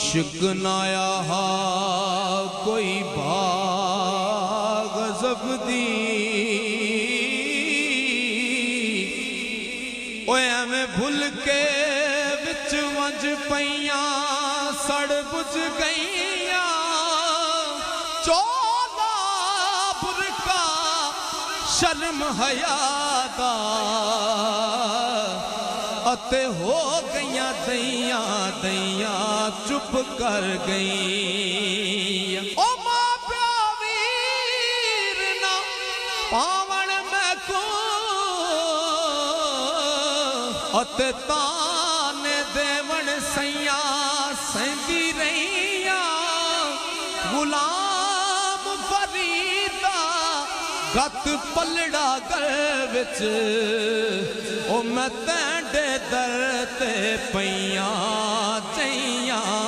इश्क नाया हा कोई भाग जबदी ओए एवें भुल के विच वंज पईयां सड़ बुझ गईयां चोला बुरका शर्म हया दा अते हो गईयां दईयां दईयां चुप कर गई ओ मां प्या वीर ना पावण मैं को अते ताने देवण सैया सहंदी रहिया गुलाम फरीदा गत पलड़ा गल विच ओ मैं तेंडे दर ते पईयां चईयां